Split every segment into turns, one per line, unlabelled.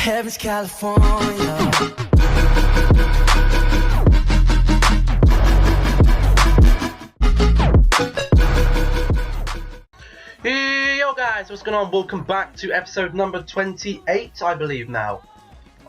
Heaven's California.
Hey, yo guys, what's going on? Welcome back to episode number 28, I believe now,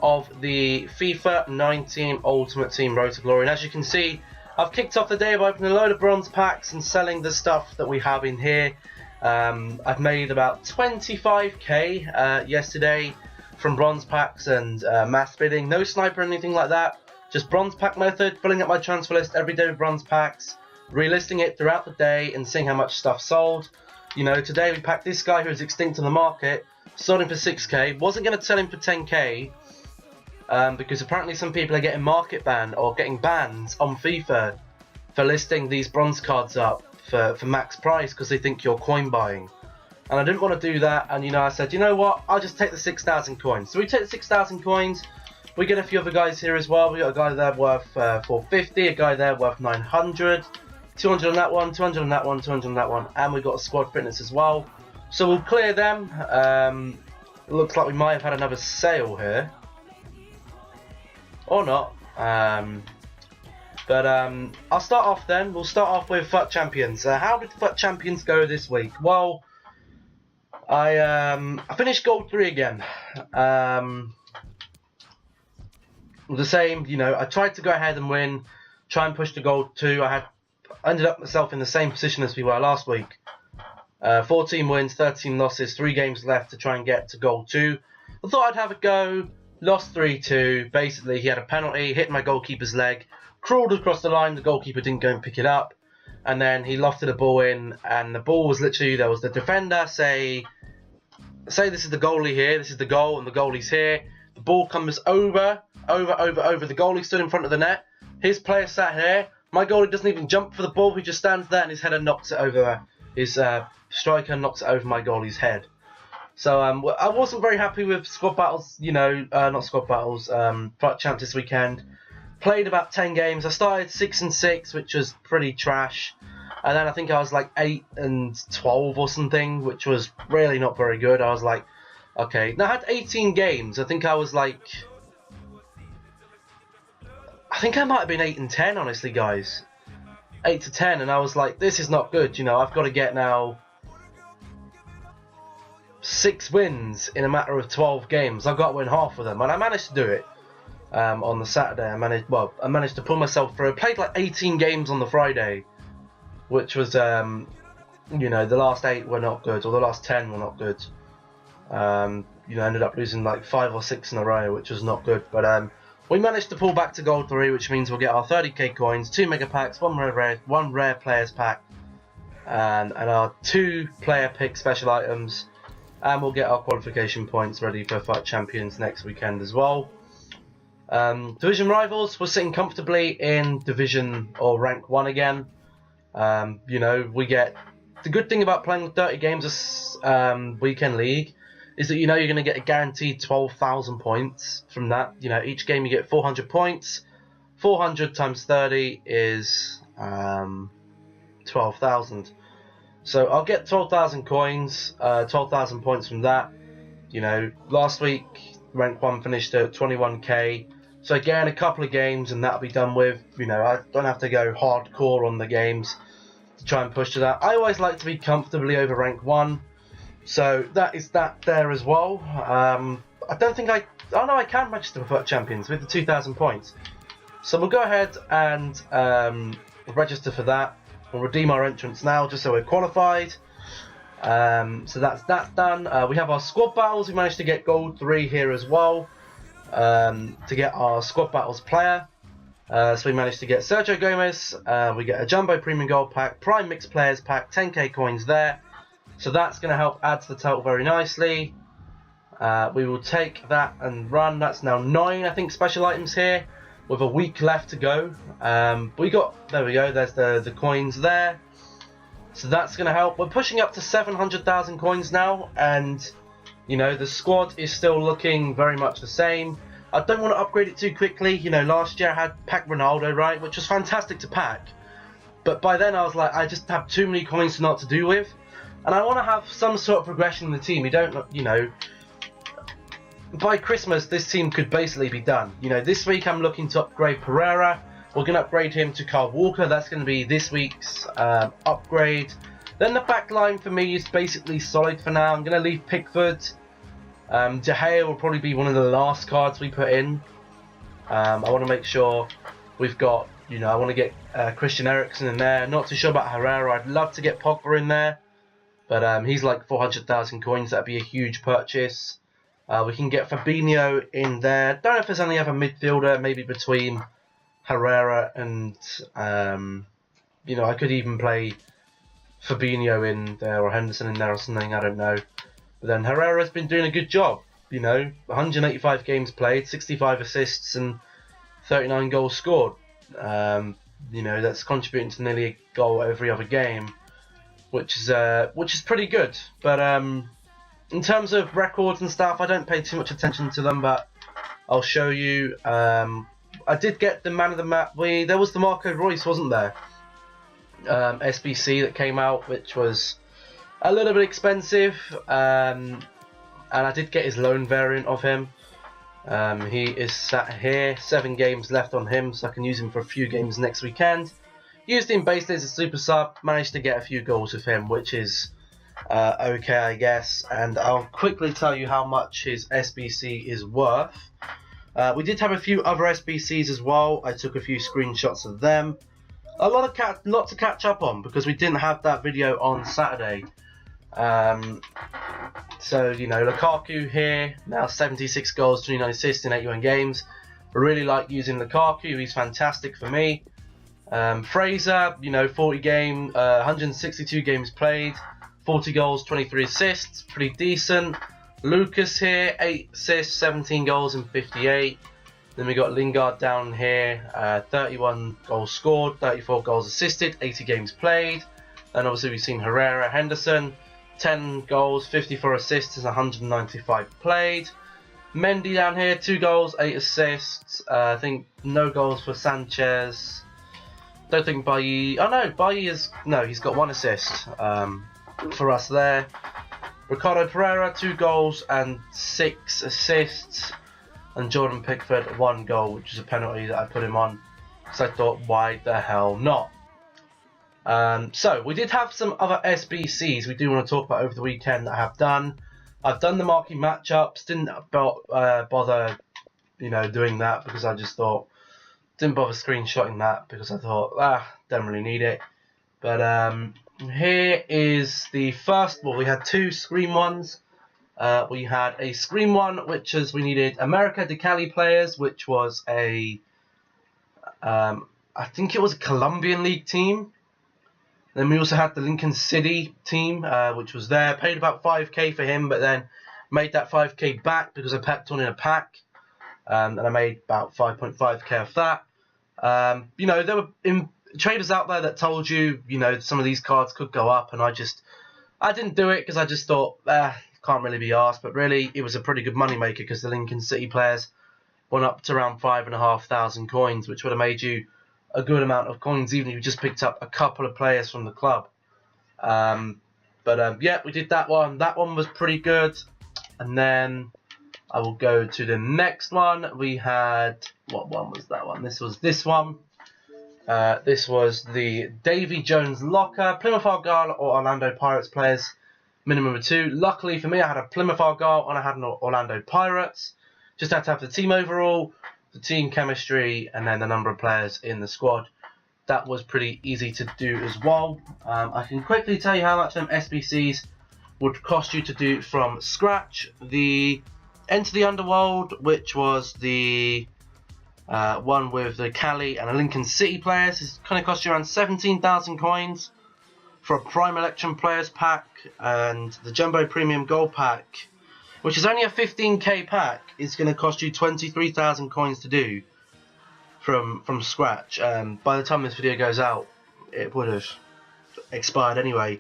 of the FIFA 19 Ultimate Team Road to Glory. And as you can see, I've kicked off the day by opening a load of bronze packs and selling the stuff that we have in here. I've made about 25k yesterday from bronze packs and mass bidding. No sniper or anything like that, just bronze pack method, filling up my transfer list every day with bronze packs, relisting it throughout the day and seeing how much stuff sold. You know, today we packed this guy who is extinct on the market, sold him for 6k, wasn't going to sell him for 10k, because apparently some people are getting market banned or getting bans on FIFA for listing these bronze cards up for max price because they think you're coin buying. And I didn't want to do that, and you know, I said, you know what, I'll just take the 6,000 coins. So we take the 6,000 coins, we get a few other guys here as well. We got a guy there worth 450, a guy there worth 900. 200 on that one, 200 on that one, 200 on that one, and we've got a squad fitness as well. So we'll clear them. It looks like we might have had another sale here. Or not. But I'll start off then. We'll start off with FUT Champions. How did FUT Champions go this week? Well, I finished Gold 3 again. The same, you know, I tried to go ahead and win, try and push to Gold 2. I ended up myself in the same position as we were last week. 14 wins, 13 losses, 3 games left to try and get to Gold 2. I thought I'd have a go, lost 3-2. Basically, he had a penalty, hit my goalkeeper's leg, crawled across the line, the goalkeeper didn't go and pick it up, and then he lofted a ball in, and the ball was literally, there was the defender, say this is the goalie here, this is the goal, and the goalie's here. The ball comes over, the goalie stood in front of the net, his player sat here. My goalie doesn't even jump for the ball, he just stands there and his header knocks it over, his striker knocks it over my goalie's head. So I wasn't very happy with squad battles, you know, not squad battles, FUT Champs this weekend. Played about 10 games, I started 6-6, which was pretty trash. And then I think I was like 8-12 or something, which was really not very good. I was like, okay. Now I had 18 games, I think I was like... I think I might have been 8-10, honestly, guys. 8-10, and I was like, this is not good, you know, I've got to get now 6 wins in a matter of 12 games. I've got to win half of them, and I managed to do it on the Saturday. I managed to pull myself through. I played like 18 games on the Friday, which was, you know, the last 8 were not good, or the last 10 were not good. You know, ended up losing like 5 or 6 in a row, which was not good, but we managed to pull back to Gold 3, which means we'll get our 30k coins, 2 mega packs, one rare players pack, and our 2 player pick special items, and we'll get our qualification points ready for FUT Champions next weekend as well. Division rivals, we're sitting comfortably in Division or Rank 1 again. You know, we get the good thing about playing 30 games this weekend league is that you know you're going to get a guaranteed 12,000 points from that. You know, each game you get 400 points. 400 times 30 is 12,000. So I'll get 12,000 coins, 12,000 points from that. You know, last week rank 1 finished at 21k. So again, a couple of games and that'll be done with. You know, I don't have to go hardcore on the games to try and push to that. I always like to be comfortably over rank 1. So that is that there as well. I don't think I know I can register for FUT Champions with the 2,000 points. So we'll go ahead and register for that. We'll redeem our entrance now just so we're qualified. So that's done. We have our squad battles. We managed to get Gold 3 here as well to get our squad battles player. So we managed to get Sergio Gomez. We get a Jumbo Premium Gold pack, Prime Mixed Players pack, 10k coins there. So that's going to help add to the total very nicely. We will take that and run. That's now 9, I think, special items here with a week left to go. There we go, there's the coins there. So that's going to help. We're pushing up to 700,000 coins now, and you know, the squad is still looking very much the same. I don't want to upgrade it too quickly. You know, last year I had pack Ronaldo, right, which was fantastic to pack. But by then I was like, I just have too many coins to know what to do with. And I want to have some sort of progression in the team. You don't, you know, by Christmas, this team could basically be done. You know, this week I'm looking to upgrade Pereira. We're going to upgrade him to Kyle Walker. That's going to be this week's upgrade. Then the back line for me is basically solid for now. I'm going to leave Pickford. De Gea will probably be one of the last cards we put in. I want to make sure we've got, you know, I want to get Christian Eriksen in there. Not too sure about Herrera. I'd love to get Pogba in there. But he's like 400,000 coins. That'd be a huge purchase. We can get Fabinho in there. Don't know if there's any other midfielder, maybe between Herrera and, you know, I could even play Fabinho in there or Henderson in there or something, I don't know. But then Herrera's been doing a good job, you know, 185 games played, 65 assists and 39 goals scored. You know, that's contributing to nearly a goal every other game, which is pretty good. But in terms of records and stuff, I don't pay too much attention to them, but I'll show you. I did get the man of the match. There was the Marco Reus, wasn't there? SBC that came out, which was a little bit expensive, and I did get his loan variant of him. He is sat here, 7 games left on him, so I can use him for a few games next weekend. Used him basically as a super sub, managed to get a few goals with him, which is okay, I guess. And I'll quickly tell you how much his SBC is worth. We did have a few other SBCs as well. I took a few screenshots of them. A lot to catch up on because we didn't have that video on Saturday. So, you know, Lukaku here, now 76 goals, 29 assists in 81 games. I really like using Lukaku, he's fantastic for me. Fraser, you know, 162 games played, 40 goals, 23 assists, pretty decent. Lucas here, 8 assists, 17 goals and 58. Then we got Lingard down here, 31 goals scored, 34 goals assisted, 80 games played. And obviously we've seen Herrera, Henderson, 10 goals, 54 assists, and 195 played. Mendy down here, 2 goals, 8 assists. I think no goals for Sanchez. Don't think Bailly. Oh no, Bailly is no. He's got 1 assist for us there. Ricardo Pereira, 2 goals and 6 assists. And Jordan Pickford, 1 goal, which is a penalty that I put him on. So I thought, why the hell not? So we did have some other SBCs we do want to talk about over the weekend that I have done. I've done the marquee matchups. Didn't bother, you know, doing that because I just thought, didn't bother screenshotting that because I thought, don't really need it. But here is the first. Well, we had 2 screen ones. We had a screen one, which is we needed America de Cali players, which was a, I think it was a Colombian league team. Then we also had the Lincoln City team, which was there. Paid about 5k for him, but then made that 5k back because I packed on in a pack. And I made about 5.5k off that. You know, there were traders out there that told you, you know, some of these cards could go up. And I didn't do it because I just thought, can't really be asked. But really, it was a pretty good money maker because the Lincoln City players went up to around 5,500 coins, which would have made you a good amount of coins, even if you just picked up a couple of players from the club. Yeah, we did that one. That one was pretty good. And then I will go to the next one. We had, what one was that one? This was this one. This was the Davy Jones locker. Plymouth Argyle or Orlando Pirates players, minimum of 2. Luckily for me, I had a Plymouth Argyle and I had an Orlando Pirates. Just had to have the team overall, the team chemistry, and then the number of players in the squad. That was pretty easy to do as well. I can quickly tell you how much them SBCs would cost you to do from scratch. The Enter the Underworld, which was the one with the Cali and the Lincoln City players, is going to cost you around 17,000 coins. For a Prime Election Players pack and the Jumbo Premium Gold pack, which is only a 15k pack, is going to cost you 23,000 coins to do from scratch. By the time this video goes out, it would have expired anyway.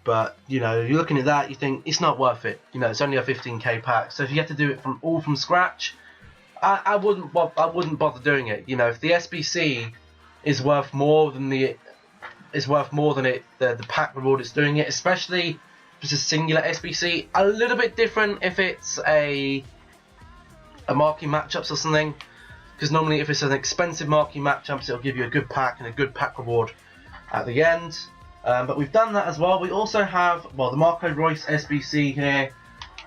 But you know, you're looking at that, you think it's not worth it. You know, it's only a 15k pack. So if you have to do it from scratch, I wouldn't bother doing it. You know, if the SBC is worth more than the pack reward it's doing it, especially just a singular SBC. A little bit different if it's a marquee matchups or something, because normally if it's an expensive marquee matchups, it'll give you a good pack and a good pack reward at the end. But we've done that as well. We also have, well, the Marco Reus SBC here.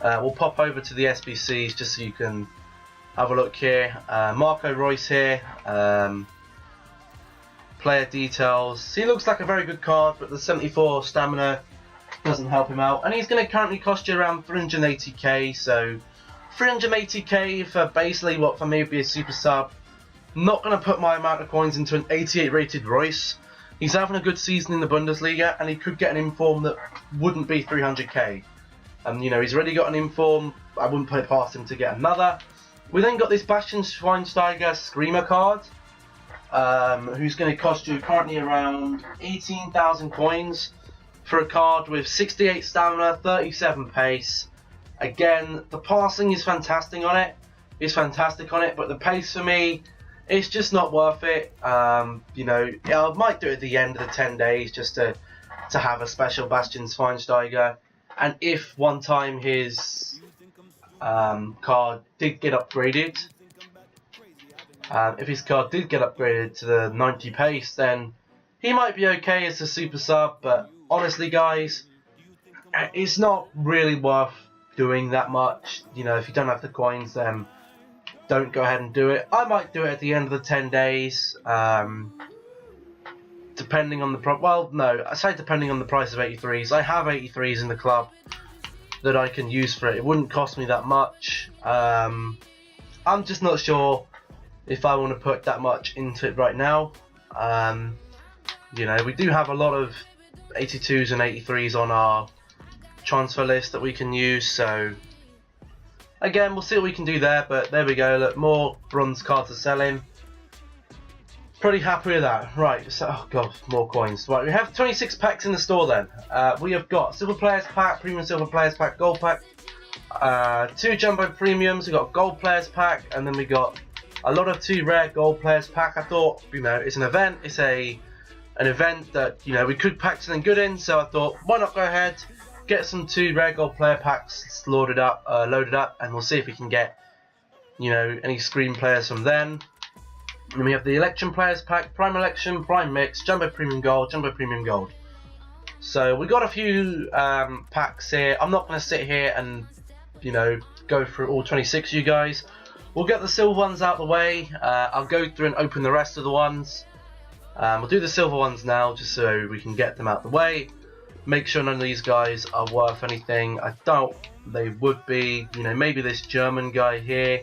We'll pop over to the SBCs just so you can have a look here. Marco Reus here. Player details. He looks like a very good card, but the 74 stamina doesn't help him out. And he's going to currently cost you around 380k, so 380k for basically what for me would be a super sub. Not going to put my amount of coins into an 88 rated Reus. He's having a good season in the Bundesliga, and he could get an inform that wouldn't be 300k. You know, he's already got an inform. I wouldn't put it past him to get another. We then got this Bastian Schweinsteiger Screamer card, who's going to cost you currently around 18,000 coins for a card with 68 stamina, 37 pace. Again, the passing is fantastic on it. But the pace for me, it's just not worth it. You know, I might do it at the end of the 10 days just to have a special Bastian Schweinsteiger. And if one time his card did get upgraded, if his card did get upgraded to the 90 pace, then he might be okay as a super sub. But honestly, guys, it's not really worth doing that much. You know, if you don't have the coins, then don't go ahead and do it. I might do it at the end of the 10 days, depending on the I say depending on the price of 83s. I have 83s in the club that I can use for it. It wouldn't cost me that much. I'm just not sure if I want to put that much into it right now. You know, we do have a lot of 82s and 83s on our transfer list that we can use, so again, we'll see what we can do there. But there we go, look, more bronze cards are selling. Pretty happy with that. Right, so, oh god, more coins. Right, we have 26 packs in the store then. We have got Silver Players Pack, Premium Silver Players Pack, Gold Pack, 2 Jumbo Premiums, we got Gold Players Pack, and then we got a lot of 2 Rare Gold Players Pack. I thought, you know, it's an event, it's an event that, you know, we could pack something good in, so I thought, why not go ahead, get some 2 Rare Gold Player Packs loaded up, and we'll see if we can get, you know, any Screen players from then. And then we have the Election Players Pack, Prime Election, Prime Mix, Jumbo Premium Gold, Jumbo Premium Gold. So we got a few packs here. I'm not going to sit here and, you know, go through all 26 you guys. We'll get the silver ones out of the way. I'll go through and open the rest of the ones. We'll do the silver ones now just so we can get them out of the way. Make sure none of these guys are worth anything. I doubt they would be. You know, maybe this German guy here.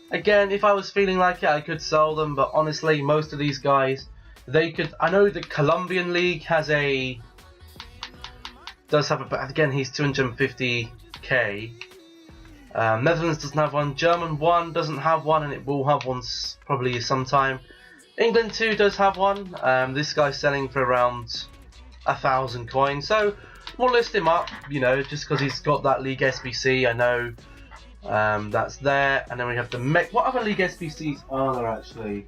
Again, if I was feeling like it, I could sell them, but honestly, most of these guys, they could. I know the Colombian league does have a, but again, he's 250k. Netherlands doesn't have one. German 1 doesn't have one, and it will have one probably sometime. England 2 does have one. This guy's selling for around 1,000 coins, so we'll list him up. You know, just because he's got that league SBC, I know. That's there, and then we have the what other league SBCs are there actually?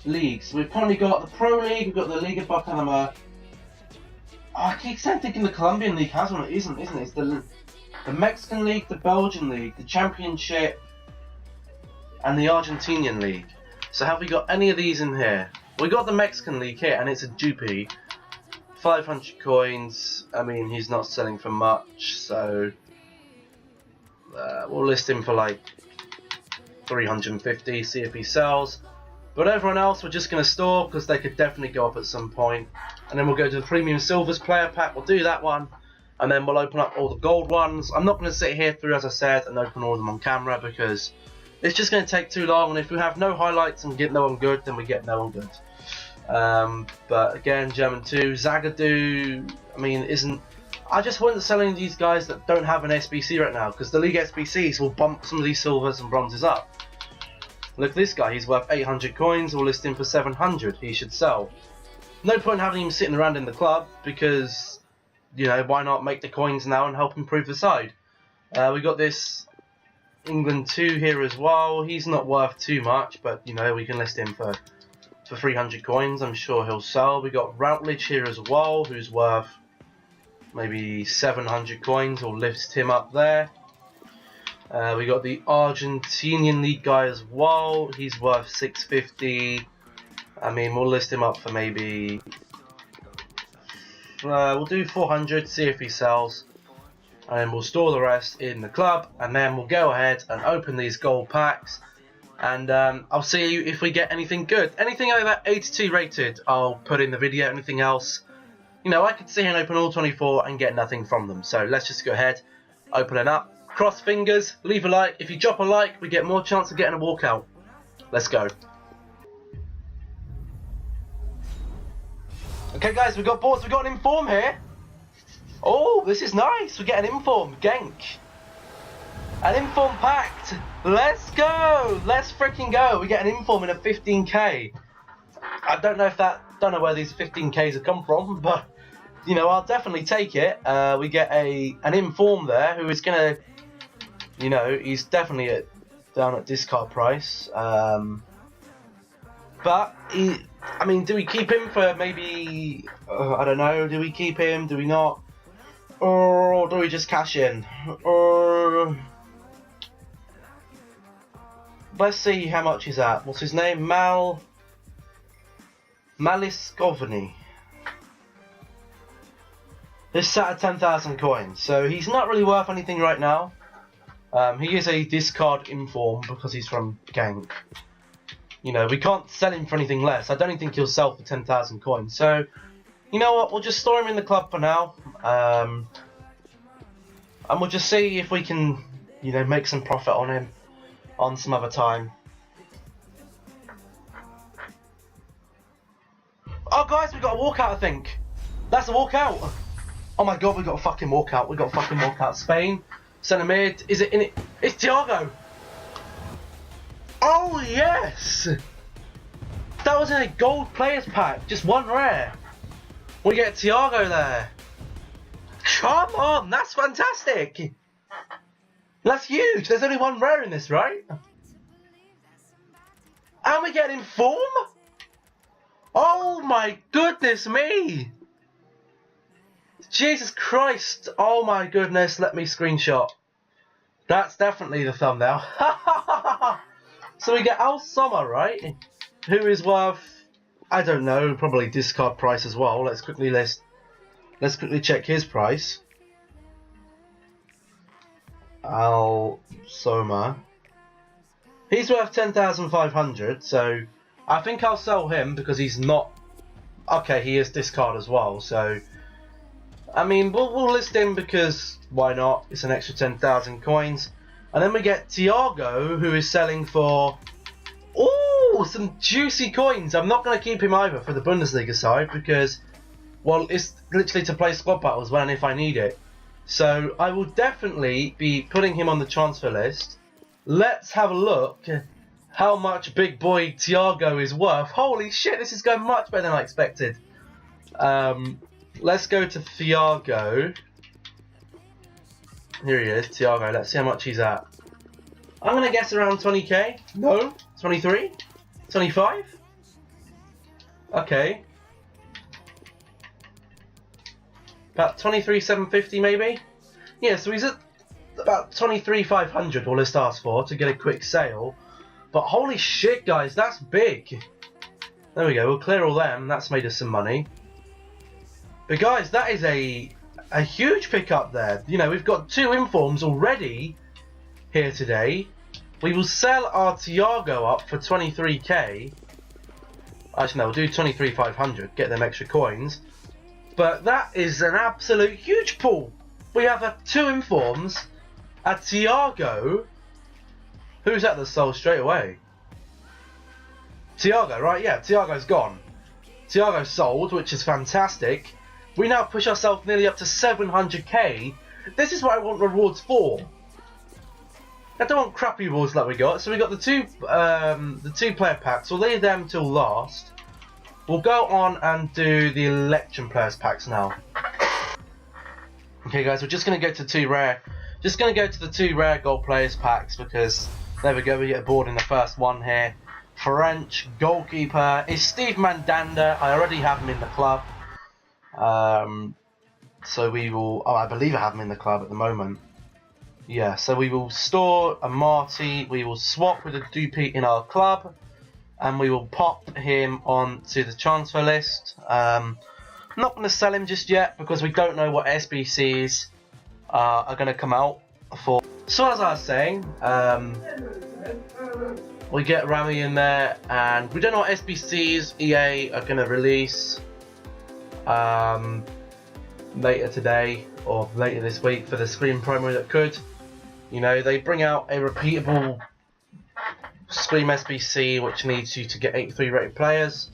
Leagues. We've currently got the Pro League, we've got the Liga Barcelona. I keep thinking the Colombian League has one. It isn't it? It's the Mexican League, the Belgian League, the Championship, and the Argentinian League. So have we got any of these in here? We got the Mexican League here, and it's a Dupe. 500 coins. I mean, he's not selling for much, so we'll list him for like 350, see if he sells. But everyone else we're just going to store because they could definitely go up at some point. And then we'll go to the Premium Silvers player pack, we'll do that one. And then we'll open up all the gold ones. I'm not going to sit here through, as I said, and open all of them on camera because it's just going to take too long. And if we have no highlights and get no one good, then we get no one good. But again, German 2, Zagadou, I mean, isn't... I just wouldn't sell any of these guys that don't have an SBC right now, because the League SBCs will bump some of these silvers and bronzes up. Look at this guy, he's worth 800 coins, we'll list him for 700, he should sell. No point having him sitting around in the club, because, you know, why not make the coins now and help improve the side. We got this England 2 here as well, he's not worth too much, but, you know, we can list him for 300 coins, I'm sure he'll sell. We got Routledge here as well, who's worth maybe 700 coins. We'll lift him up there. We got the Argentinian league guy as well. He's worth 650. I mean, we'll list him up for maybe... we'll do 400, see if he sells. And then we'll store the rest in the club. And then we'll go ahead and open these gold packs. And I'll see you if we get anything good. Anything over 82 rated, I'll put in the video. Anything else, you know, I could sit here and open all 24 and get nothing from them. So let's just go ahead, open it up. Cross fingers, leave a like. If you drop a like, we get more chance of getting a walkout. Let's go. Okay guys, we've got boards, we've got an inform here. Oh, this is nice. We get an inform, Genk. An inform packed. Let's go. Let's freaking go. We get an inform in a 15k. I don't know where these 15ks have come from, but you know, I'll definitely take it. We get an inform there who is gonna, you know, he's definitely down at discard price. But I mean, do we keep him for maybe, I don't know, do we keep him, do we not? Or do we just cash in? Or let's see how much he's at. What's his name? Maliskovny. This sat at 10,000 coins, so he's not really worth anything right now. He is a discard inform because he's from Genk. You know, we can't sell him for anything less. I don't even think he'll sell for 10,000 coins. So, you know what? We'll just store him in the club for now. And we'll just see if we can, you know, make some profit on him on some other time. Oh, guys, we got a walkout, I think. That's a walkout. Oh my god, we got a fucking walkout. We got a fucking walkout. Spain, centre mid. Is it in it? It's Thiago. Oh yes! That was in a gold players pack, just one rare. We get Thiago there. Come on, that's fantastic. That's huge. There's only one rare in this, right? And we get inform. Oh my goodness me! Jesus Christ! Oh my goodness! Let me screenshot. That's definitely the thumbnail. So we get Al Sommer, right? Who is worth, I don't know, probably discard price as well. Let's quickly list. Let's quickly check his price. Al Sommer. He's worth 10,500. So I think I'll sell him because he's not. Okay, he is discard as well. So I mean, we'll list him because why not? It's an extra 10,000 coins. And then we get Thiago, who is selling for, ooh, some juicy coins. I'm not going to keep him either for the Bundesliga side because, well, it's literally to play squad battles when and if I need it. So I will definitely be putting him on the transfer list. Let's have a look how much big boy Thiago is worth. Holy shit, this is going much better than I expected. Let's go to Thiago. Here he is, Thiago. Let's see how much he's at. I'm going to guess around 20k. No? 23? 25? Okay. About 23,750 maybe? Yeah, so he's at about 23,500 all this asks for to get a quick sale. But holy shit, guys, that's big. There we go, we'll clear all them. That's made us some money. But guys, that is a huge pickup there. You know, we've got 2 informs already here today. We will sell our Thiago up for 23k. Actually, no, we'll do 23,500. Get them extra coins. But that is an absolute huge pull. We have 2 informs. A Thiago. Who's at the sold straight away? Thiago, right? Yeah, Thiago's gone. Thiago sold, which is fantastic. We now push ourselves nearly up to 700k. This is what I want rewards for. I don't want crappy rewards like we got. So we got the two player packs. We'll leave them till last. We'll go on and do the election players packs now. Okay, guys, we're just gonna go to 2 rare. Just gonna go to the 2 rare gold players packs because there we go. We get bored in the first one here. French goalkeeper is Steve Mandanda. I already have him in the club. So we will. Oh, I believe I have him in the club at the moment. Yeah. So we will store a Marty. We will swap with a Dupy in our club, and we will pop him onto the transfer list. I'm not going to sell him just yet because we don't know what SBCs are going to come out for. So as I was saying, we get Rami in there, and we don't know what SBCs EA are going to release later today or later this week for the Scream promo that could. You know, they bring out a repeatable Scream SBC which needs you to get 83 rated players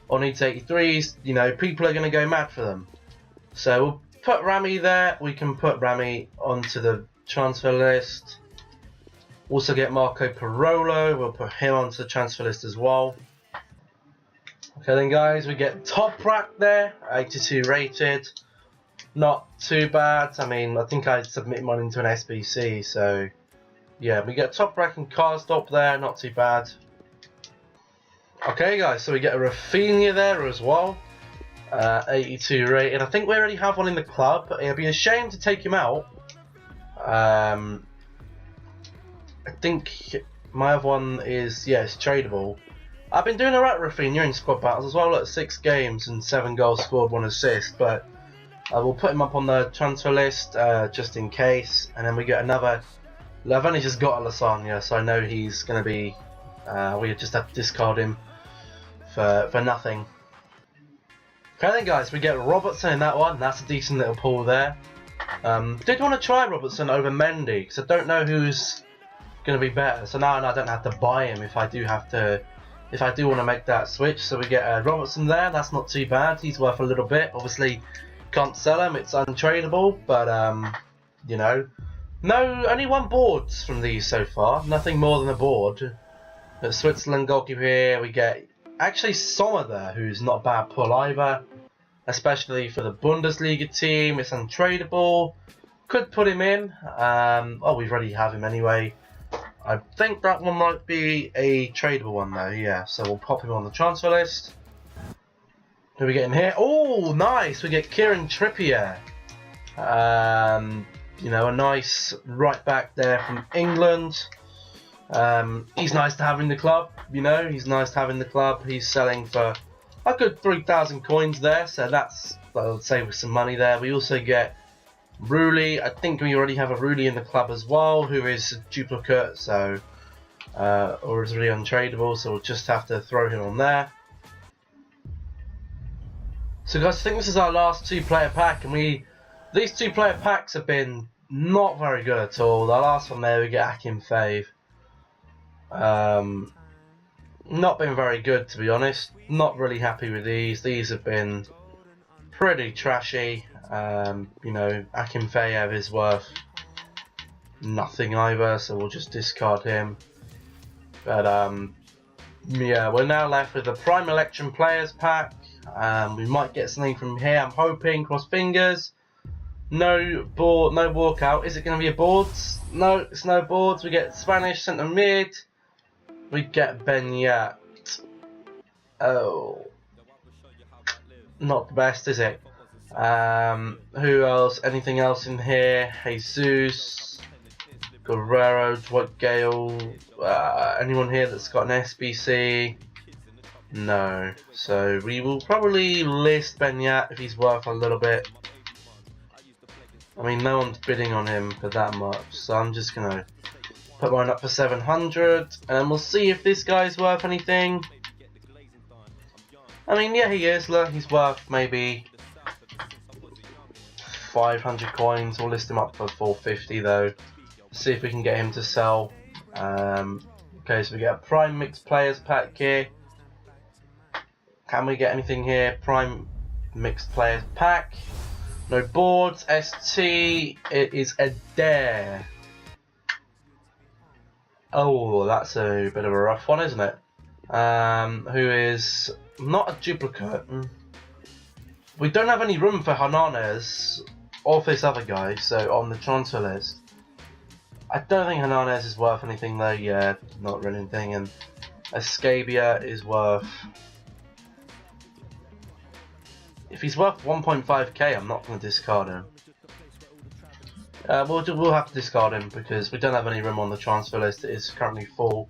or needs 83s. You know, people are going to go mad for them. So we'll put Rami there. We can put Rami onto the transfer list. Also get Marco Parolo. We'll put him onto the transfer list as well. Okay then guys, we get Toprak there, 82 rated. Not too bad. I mean, I think I submitted mine into an SBC, so yeah, we get Toprak and Karsdorp there, not too bad. Okay guys, so we get a Rafinha there as well, 82 rated. I think we already have one in the club. It'd be a shame to take him out. I think my other one is, yeah, it's tradable. I've been doing alright with Rafinha in squad battles as well. Look, 6 games and 7 goals scored, 1 assist, but I will put him up on the transfer list just in case. And then we get another. I've only just got a Lasagna, so I know he's going to be. We just have to discard him for nothing. Okay then guys, we get Robertson in that one. That's a decent little pull there. Did want to try Robertson over Mendy because I don't know who's going to be better. So now I don't have to buy him if I do have to. If I do want to make that switch. So we get Robertson there. That's not too bad. He's worth a little bit. Obviously, can't sell him. It's untradeable. But you know, no, only 1 board from these so far. Nothing more than a board. At Switzerland goalkeeper here, we get actually Sommer there, who's not a bad pull either. Especially for the Bundesliga team, it's untradeable. Could put him in. Oh, we already have him anyway. I think that one might be a tradable one though, yeah. So we'll pop him on the transfer list. Who are we getting here? Oh, nice! We get Kieran Trippier. You know, a nice right back there from England. He's nice to have in the club, you know. He's nice to have in the club. He's selling for a good 3,000 coins there, so that's, I would say, with some money there. We also get Rooley. I think we already have a Rooley in the club as well, who is a duplicate, so or is really untradeable, so we'll just have to throw him on there. So guys, I think this is our last 2-player pack, and these 2-player packs have been not very good at all. The last one there, we get Akim Fave. Not been very good, to be honest. Not really happy with these. These have been pretty trashy. You know, Akim Fayev is worth nothing either, so we'll just discard him. But yeah, we're now left with the Prime Election Players pack. We might get something from here, I'm hoping, cross fingers. No board, no walkout. Is it going to be a boards? No, it's no boards. We get Spanish centre mid. We get Benyat. Oh, not the best, is it? Who else? Anything else in here? Jesus, Guerrero, Dwight Gale. Anyone here that's got an SBC? No. So we will probably list Benyat if he's worth a little bit. I mean, no one's bidding on him for that much, so I'm just gonna put mine up for 700, and we'll see if this guy's worth anything. I mean, yeah, he is. Look, he's worth maybe 500 coins. We'll list him up for 450 though. See if we can get him to sell. Okay, so we get a Prime Mixed Players pack here. Can we get anything here? Prime Mixed Players pack. No boards. ST. It is a dare. Oh, that's a bit of a rough one, isn't it? Who is not a duplicate. We don't have any room for Hernandez or this other guy, so on the transfer list. I don't think Hernandez is worth anything though. Yeah, not really anything. And Escabia is worth. if he's worth 1.5k, I'm not going to discard him. We'll have to discard him because we don't have any room on the transfer list. It is currently full.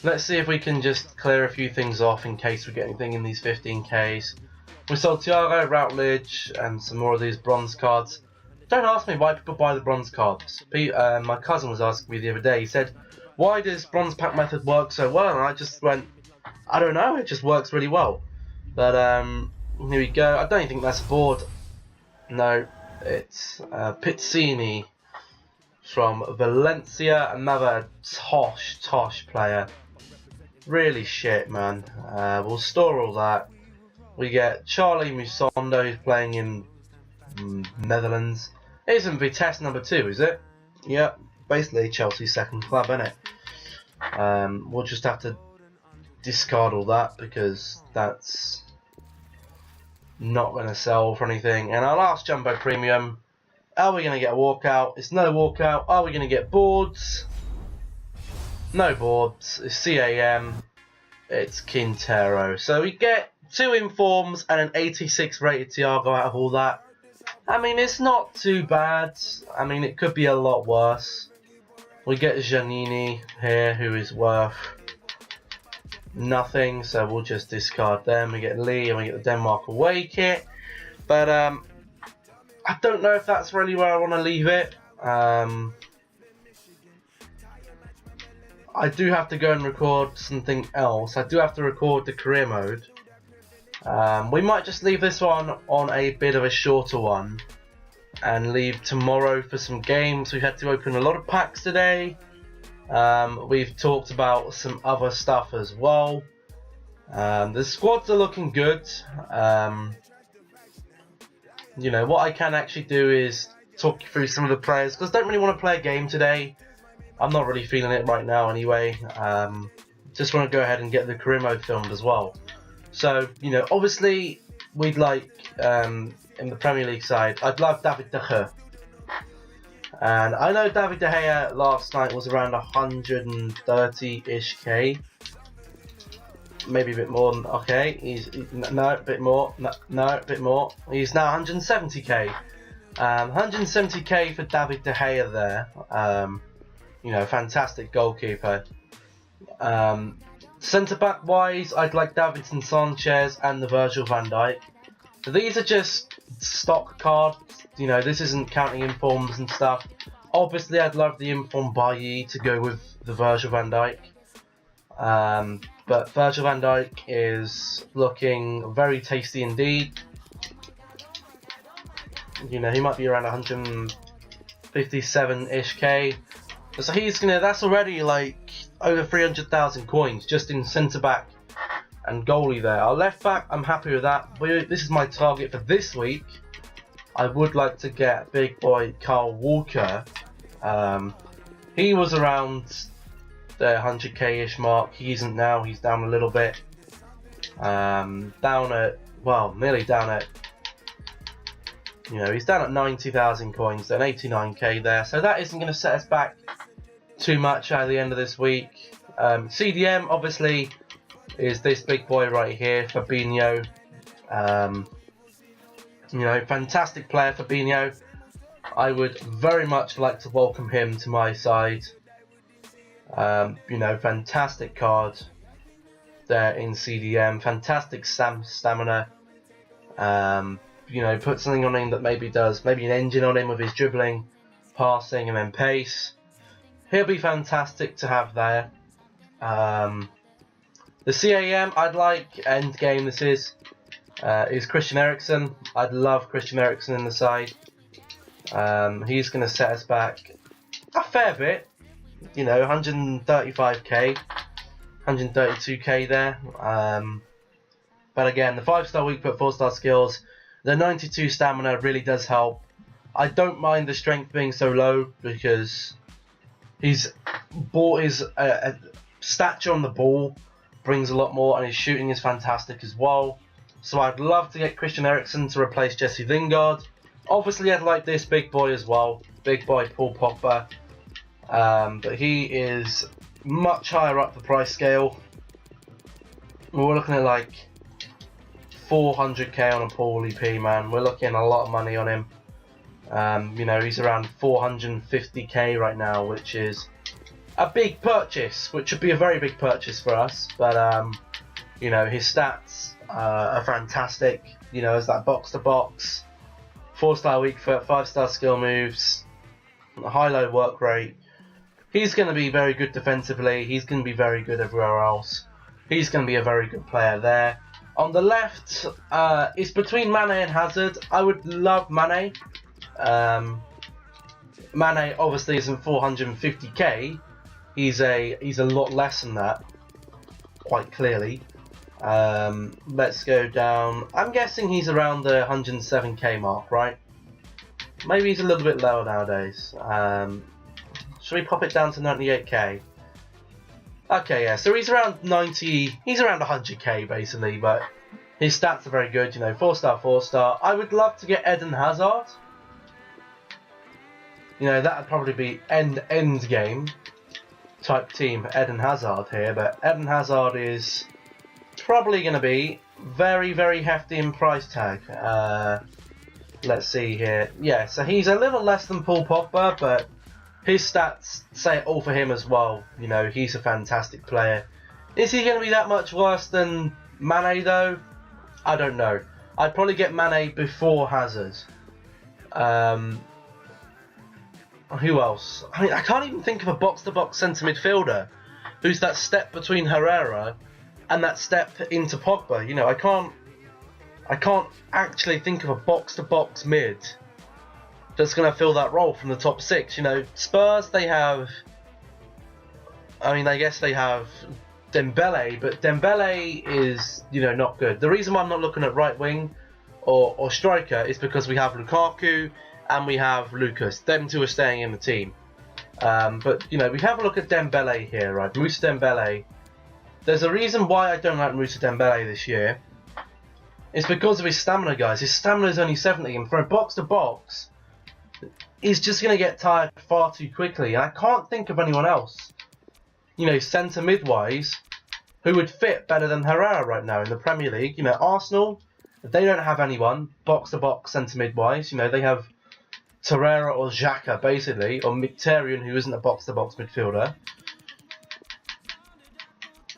Let's see if we can just clear a few things off in case we get anything in these 15ks. We sold Thiago, Routledge, and some more of these bronze cards. Don't ask me why people buy the bronze cards. My cousin was asking me the other day. He said, "Why does bronze pack method work so well?" And I just went, "I don't know. It just works really well." But here we go. I don't think that's a board. No, it's Pizzini from Valencia. Another tosh player. Really shit, man. We'll store all that. We get Charlie Musondo, who's playing in Netherlands. It isn't Vitesse number 2, is it? Yep, basically Chelsea's second club, isn't it? We'll just have to discard all that because that's not going to sell for anything. And our last Jumbo Premium, are we going to get a walkout? It's no walkout. Are we going to get boards? No boards. It's CAM. It's Quintero. So we get 2 informs and an 86 rated Thiago out of all that. I mean, it's not too bad. I mean, it could be a lot worse. We get Giannini here, who is worth nothing, so we'll just discard them. We get Lee and we get the Denmark away kit. But I don't know if that's really where I want to leave it. I do have to go and record something else. I do have to record the career mode. We might just leave this one on a bit of a shorter one and leave tomorrow for some games. We've had to open a lot of packs today. We've talked about some other stuff as well. The squads are looking good. You know, what I can actually do is talk you through some of the players because I don't really want to play a game today. I'm not really feeling it right now anyway. Just want to go ahead and get the career mode filmed as well. So, you know, obviously, we'd like, in the Premier League side, I'd love David De Gea. And I know David De Gea last night was around 130-ish K. Maybe a bit more. Okay, no, a bit more. No, a bit more. He's now 170k. 170k for David De Gea there. You know, fantastic goalkeeper. Centre back wise, I'd like Davinson Sanchez and the Virgil van Dijk. So these are just stock cards. You know, this isn't counting informs and stuff. Obviously, I'd love the inform Bailly to go with the Virgil van Dijk. But Virgil van Dijk is looking very tasty indeed. You know, he might be around 157-ish K. So that's already like over 300,000 coins just in centre back and goalie there. Our left back, I'm happy with that. This is my target for this week. I would like to get big boy Kyle Walker. He was around the 100k-ish mark. He isn't now. He's down a little bit. Nearly down at. You know, he's down at 90,000 coins, then 89k there. So that isn't going to set us back too much at the end of this week. CDM obviously is this big boy right here, Fabinho. You know, fantastic player, Fabinho. I would very much like to welcome him to my side. You know, fantastic card there in CDM. Fantastic stamina. You know, put something on him that maybe an engine on him with his dribbling, passing, and then pace. He'll be fantastic to have there. The CAM I'd like, end game this is Christian Eriksen. I'd love Christian Eriksen in the side. He's going to set us back a fair bit. You know, 135k, 132k there. But again, the 5-star weak foot, 4-star skills, the 92 stamina really does help. I don't mind the strength being so low because his stature on the ball brings a lot more, and his shooting is fantastic as well. So I'd love to get Christian Eriksen to replace Jesse Lingard. Obviously, I'd like this big boy as well, big boy Paul Pogba. But he is much higher up the price scale. We're looking at like 400k on a Paul EP, man. We're looking at a lot of money on him. You know, he's around 450k right now, which is a big purchase, which would be a very big purchase for us. But you know, his stats are fantastic. You know, as that box-to-box, 4-star weak foot, 5-star skill moves, high-low work rate. He's going to be very good defensively. He's going to be very good everywhere else. He's going to be a very good player there. On the left, it's between Mane and Hazard. I would love Mane. Mane obviously isn't 450k. He's a lot less than that, quite clearly. Let's go down. I'm guessing he's around the 107k mark, right? Maybe he's a little bit lower nowadays. Should we pop it down to 98k? Okay, yeah, so he's around 90, he's around 100k basically, but his stats are very good, you know, 4-star, 4-star. I would love to get Eden Hazard. You know, that would probably be end game type team, Eden Hazard here, but Eden Hazard is probably going to be very, very hefty in price tag. Let's see here. Yeah, so he's a little less than Paul Pogba, but his stats say it all for him as well. You know, he's a fantastic player. Is he going to be that much worse than Mane though? I don't know. I'd probably get Mane before Hazard. Who else? I mean, I can't even think of a box-to-box centre midfielder who's that step between Herrera and that step into Pogba. You know, I can't actually think of a box-to-box mid that's going to fill that role from the top 6. You know, Spurs, they have, I mean, I guess they have Dembele, but Dembele is, you know, not good. The reason why I'm not looking at right wing or striker is because we have Lukaku and we have Lucas. Them two are staying in the team. But, you know, we have a look at Dembele here, right? Moussa Dembele. There's a reason why I don't like Moussa Dembele this year. It's because of his stamina, guys. His stamina is only 70, and for a box-to-box, he's just going to get tired far too quickly. And I can't think of anyone else, you know, centre mid-wise, who would fit better than Herrera right now in the Premier League. You know, Arsenal, they don't have anyone box-to-box centre mid-wise. You know, they have Torreira or Xhaka, basically, or Mkhitaryan, who isn't a box-to-box midfielder.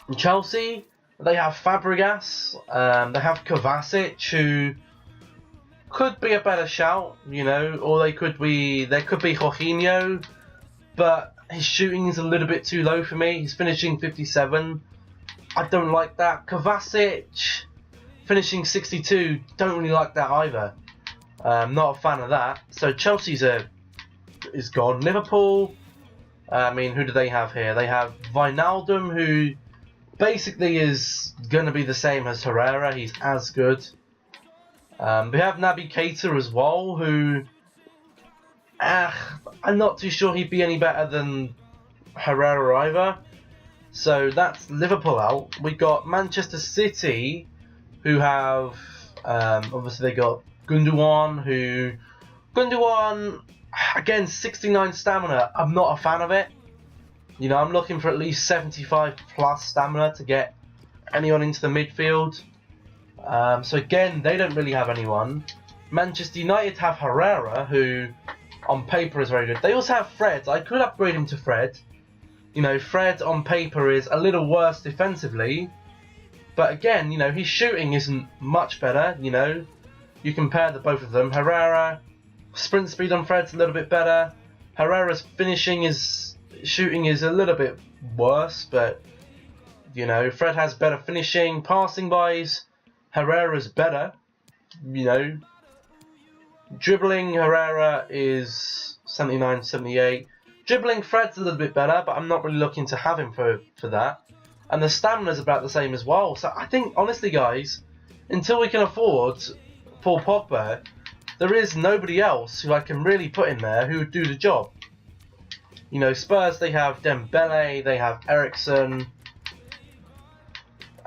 In Chelsea, they have Fabregas, they have Kovacic, who could be a better shout, you know, or there could be Jorginho, but his shooting is a little bit too low for me. He's finishing 57. I don't like that. Kovacic finishing 62. Don't really like that either. Not a fan of that. So Chelsea's is gone. Liverpool, I mean, who do they have here? They have Wijnaldum, who basically is going to be the same as Herrera. He's as good. We have Naby Keita as well, who I'm not too sure he'd be any better than Herrera either. So that's Liverpool out. We got Manchester City, who have obviously they got Gundogan, again, 69 stamina. I'm not a fan of it. You know, I'm looking for at least 75 plus stamina to get anyone into the midfield. So again, they don't really have anyone. Manchester United have Herrera, who on paper is very good. They also have Fred. I could upgrade him to Fred. You know, Fred on paper is a little worse defensively. But again, you know, his shooting isn't much better, you know. You compare the both of them. Herrera, sprint speed on Fred's a little bit better. Herrera's shooting is a little bit worse, but, you know, Fred has better finishing. Passing wise, Herrera's better, you know. Dribbling, Herrera is 79, 78. Dribbling, Fred's a little bit better, but I'm not really looking to have him for that. And the stamina's about the same as well. So I think, honestly, guys, until we can afford Paul Pogba, there is nobody else who I can really put in there who would do the job. You know, Spurs, they have Dembele, they have Eriksen,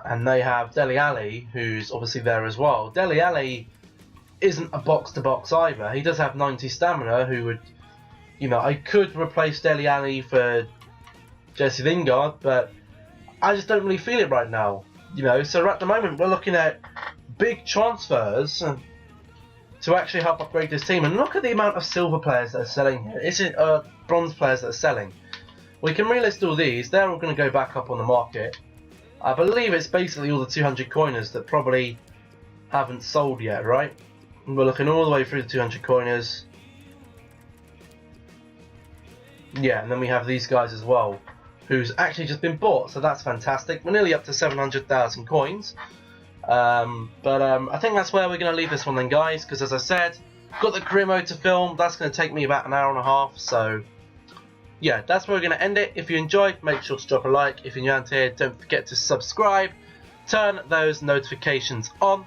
and they have Dele Alli, who's obviously there as well. Dele Alli isn't a box-to-box either. He does have 90 stamina, who would, you know, I could replace Dele Alli for Jesse Lingard, but I just don't really feel it right now. You know, so at the moment we're looking at big transfers to actually help upgrade this team. And look at the amount of silver players that are selling here. Is it bronze players that are selling? We can relist all these. They're all going to go back up on the market. I believe it's basically all the 200 coiners that probably haven't sold yet, right? And we're looking all the way through the 200 coiners. Yeah, and then we have these guys as well, who's actually just been bought, so that's fantastic. We're nearly up to 700,000 coins. I think that's where we're going to leave this one then, guys, because as I said, got the career mode to film. That's going to take me about an hour and a half, so yeah, that's where we're going to end it. If you enjoyed, make sure to drop a like. If you're new around here, don't forget to subscribe. Turn those notifications on.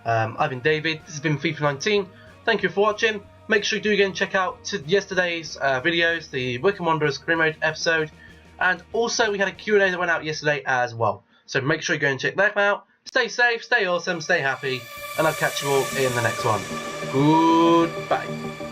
I've been David. This has been FIFA 19. Thank you for watching. Make sure you do again check out yesterday's videos, the Wycombe Wanderers career mode episode, and also we had a Q&A that went out yesterday as well. So make sure you go and check that out. Stay safe, stay awesome, stay happy, and I'll catch you all in the next one. Goodbye.